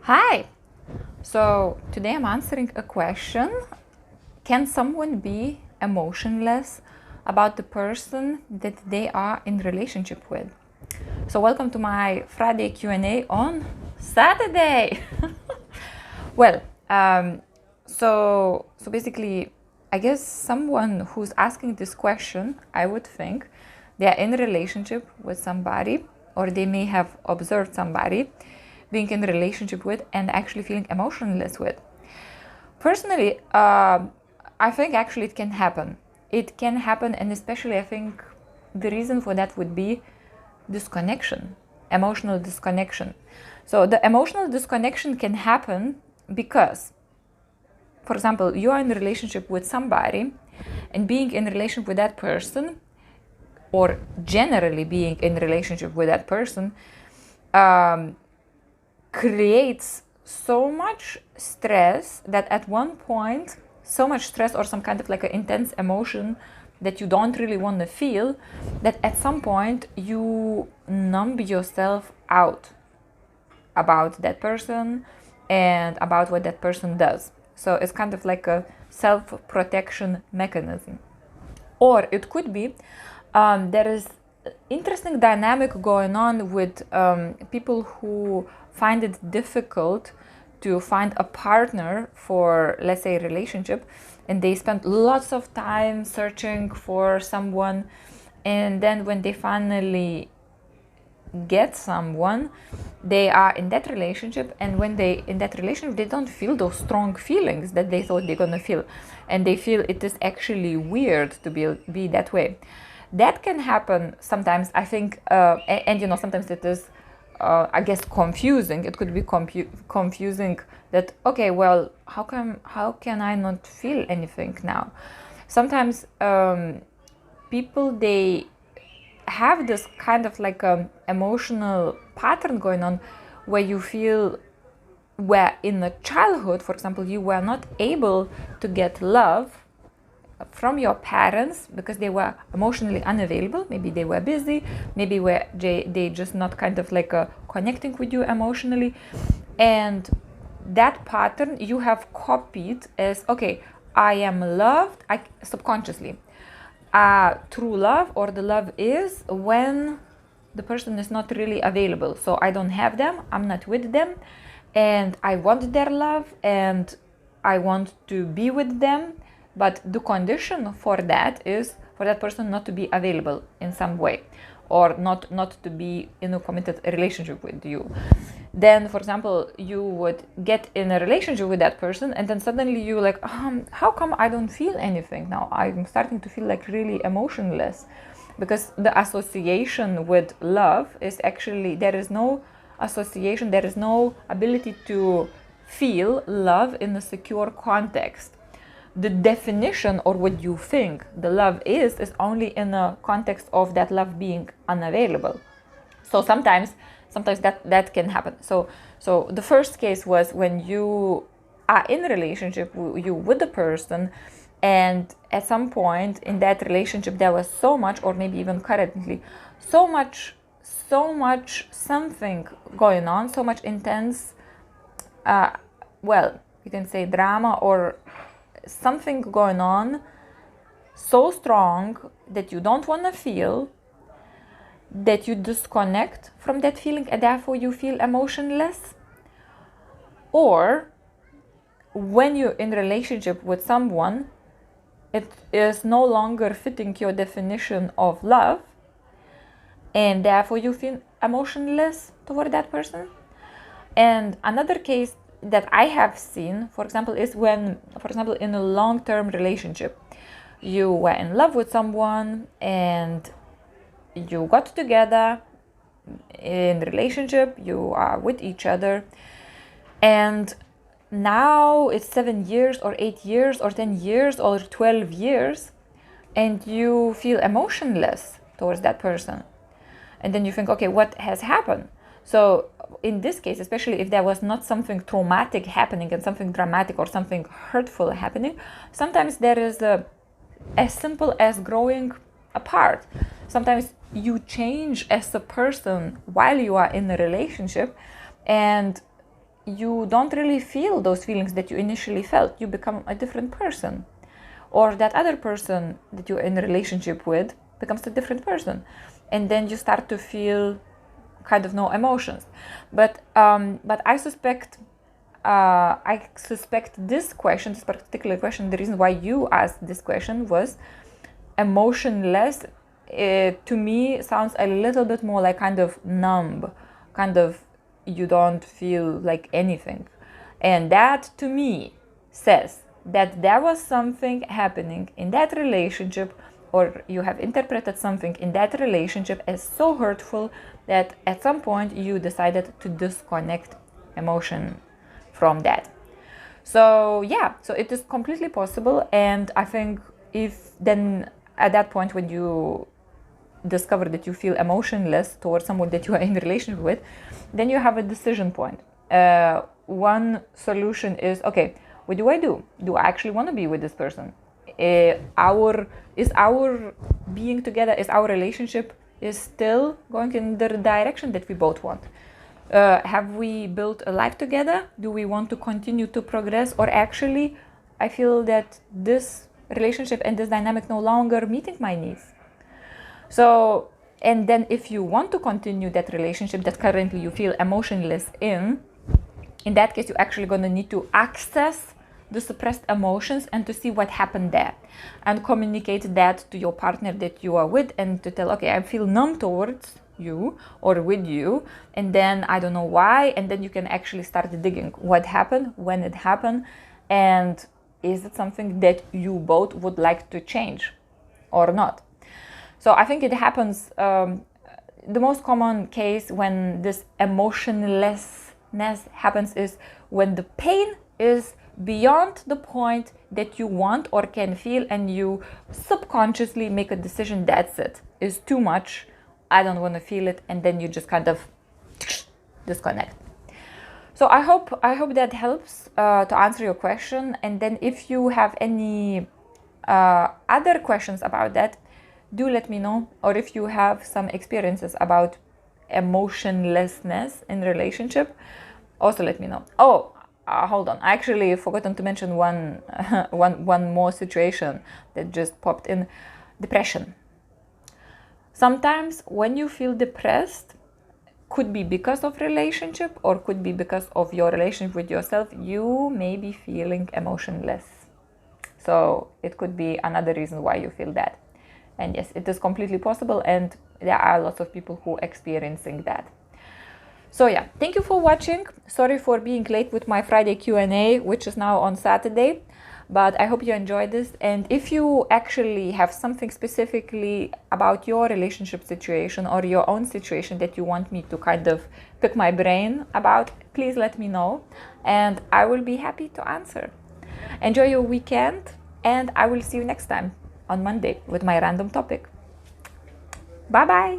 Hi! So today I'm answering a question. Can someone be emotionless about the person that they are in relationship with? So welcome to my Friday Q&A on Saturday. Well, so basically, I guess someone who's asking this question, I would think they are in a relationship with somebody, or they may have observed somebody being in a relationship with and actually feeling emotionless with. Personally, I think actually it can happen. It can happen, and especially I think the reason for that would be disconnection, emotional disconnection. So the emotional disconnection can happen because, for example, you are in a relationship with somebody, and being in a relationship with that person, or generally being in a relationship with that person, creates so much stress that at one point, so much stress or some kind of like an intense emotion that you don't really want to feel, that at some point you numb yourself out about that person and about what that person does. So it's kind of like a self-protection mechanism. Or it could be there is interesting dynamic going on with people who find it difficult to find a partner for, let's say, a relationship, and they spend lots of time searching for someone, and then when they finally get someone, they are in that relationship, and when they in that relationship, they don't feel those strong feelings that they thought they're gonna feel, and they feel it is actually weird to be that way. That can happen sometimes, I think, and you know, sometimes it is I guess confusing. It could be confusing that, okay, well, how can I not feel anything now? Sometimes people, they have this kind of like emotional pattern going on where you feel, where in the childhood, for example, you were not able to get love from your parents because they were emotionally unavailable. Maybe they were busy, maybe they just not kind of like connecting with you emotionally, and that pattern you have copied as, okay, I am loved, subconsciously. True love, or the love, is when the person is not really available. So I don't have them, I'm not with them, and I want their love and I want to be with them. But the condition for that is for that person not to be available in some way, or not to be in a committed relationship with you. Then, for example, you would get in a relationship with that person, and then suddenly you like, how come I don't feel anything now? I'm starting to feel like really emotionless, because the association with love is actually, there is no association, there is no ability to feel love in a secure context. The definition, or what you think the love is only in a context of that love being unavailable. So sometimes that can happen. So the first case was when you are in a relationship with the person, and at some point in that relationship there was so much, or maybe even currently, so much something going on, so much intense, well, you can say drama, or something going on so strong that you don't want to feel, that you disconnect from that feeling, and therefore you feel emotionless. Or when you're in relationship with someone, it is no longer fitting your definition of love, and therefore you feel emotionless toward that person. And another case that I have seen, for example, is when, for example, in a long-term relationship, you were in love with someone and you got together in relationship, you are with each other, and now it's 7 years or 8 years or 10 years or 12 years, and you feel emotionless towards that person. And then you think, okay, what has happened? So in this case, especially if there was not something traumatic happening and something dramatic or something hurtful happening, sometimes there is as simple as growing apart. Sometimes you change as a person while you are in a relationship, and you don't really feel those feelings that you initially felt. You become a different person. Or that other person that you're in a relationship with becomes a different person. And then you start to feel kind of no emotions. But I suspect this question, this particular question, the reason why you asked this question was emotionless. To me sounds a little bit more like kind of numb, kind of you don't feel like anything. And that to me says that there was something happening in that relationship, or you have interpreted something in that relationship as so hurtful that at some point you decided to disconnect emotion from that. So yeah, so it is completely possible. And I think if then at that point when you discover that you feel emotionless towards someone that you are in a relationship with, then you have a decision point. One solution is, okay, what do I do? Do I actually want to be with this person? Is our being together, is our relationship is still going in the direction that we both want? Have we built a life together? Do we want to continue to progress? Or actually, I feel that this relationship and this dynamic no longer meeting my needs. So, and then if you want to continue that relationship that currently you feel emotionless in that case, you're actually going to need to access the suppressed emotions and to see what happened there and communicate that to your partner that you are with, and to tell, okay, I feel numb towards you or with you, and then I don't know why, and then you can actually start digging what happened, when it happened, and is it something that you both would like to change or not. So I think it happens, the most common case when this emotionlessness happens is when the pain is beyond the point that you want or can feel, and you subconsciously make a decision, that's it, is too much, I don't want to feel it, and then you just kind of disconnect. So I hope that helps to answer your question. And then if you have any other questions about that, do let me know. Or if you have some experiences about emotionlessness in relationship, also let me know. Hold on, I actually forgotten to mention one more situation that just popped in. Depression. Sometimes when you feel depressed, could be because of relationship or could be because of your relationship with yourself, you may be feeling emotionless. So it could be another reason why you feel that. And yes, it is completely possible, and there are lots of people who are experiencing that. So yeah, thank you for watching. Sorry for being late with my Friday Q&A, which is now on Saturday. But I hope you enjoyed this. And if you actually have something specifically about your relationship situation or your own situation that you want me to kind of pick my brain about, please let me know. And I will be happy to answer. Enjoy your weekend, and I will see you next time on Monday with my random topic. Bye-bye.